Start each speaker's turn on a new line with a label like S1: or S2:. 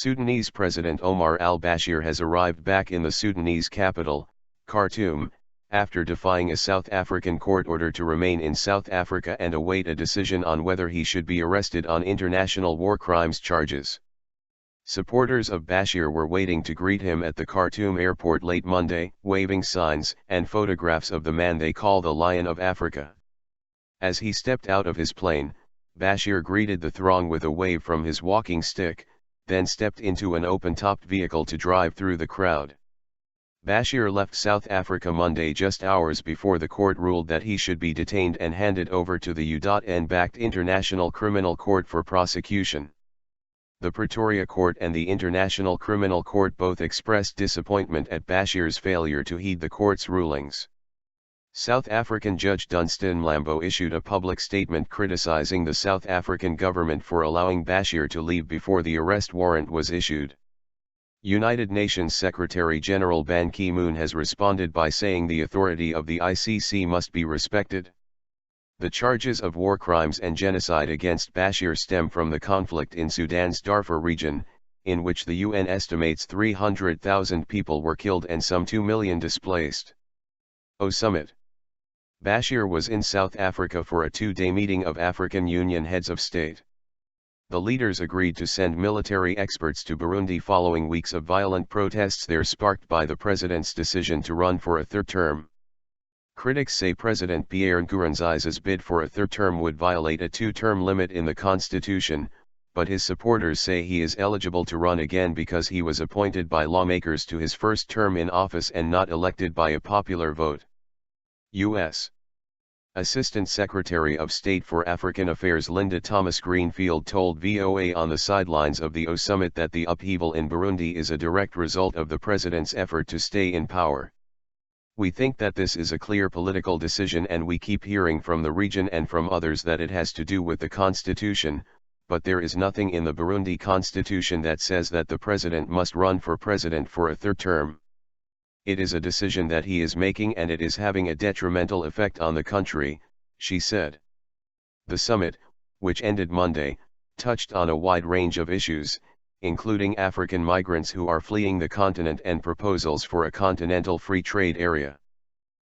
S1: Sudanese President Omar al-Bashir has arrived back in the Sudanese capital, Khartoum, after defying a South African court order to remain in South Africa and await a decision on whether he should be arrested on international war crimes charges. Supporters of Bashir were waiting to greet him at the Khartoum airport late Monday, waving signs and photographs of the man they call the Lion of Africa. As he stepped out of his plane, Bashir greeted the throng with a wave from his walking stick, then stepped into an open-topped vehicle to drive through the crowd. Bashir left South Africa Monday just hours before the court ruled that he should be detained and handed over to the UN-backed International Criminal Court for prosecution. The Pretoria Court and the International Criminal Court both expressed disappointment at Bashir's failure to heed the court's rulings. South African Judge Dunstan Mlambo issued a public statement criticizing the South African government for allowing Bashir to leave before the arrest warrant was issued. United Nations Secretary-General Ban Ki-moon has responded by saying the authority of the ICC must be respected. The charges of war crimes and genocide against Bashir stem from the conflict in Sudan's Darfur region, in which the UN estimates 300,000 people were killed and some 2 million displaced. Summit. Bashir was in South Africa for a two-day meeting of African Union heads of state. The leaders agreed to send military experts to Burundi following weeks of violent protests there sparked by the president's decision to run for a third term. Critics say President Pierre Nkurunziza's bid for a third term would violate a two-term limit in the constitution, but his supporters say he is eligible to run again because he was appointed by lawmakers to his first term in office and not elected by a popular vote. U.S. Assistant Secretary of State for African Affairs Linda Thomas-Greenfield told VOA on the sidelines of the summit that the upheaval in Burundi is a direct result of the president's effort to stay in power. We think that this is a clear political decision and we keep hearing from the region and from others that it has to do with the constitution, but there is nothing in the Burundi constitution that says that the president must run for president for a third term. It is a decision that he is making and it is having a detrimental effect on the country, she said. The summit, which ended Monday, touched on a wide range of issues, including African migrants who are fleeing the continent and proposals for a continental free trade area.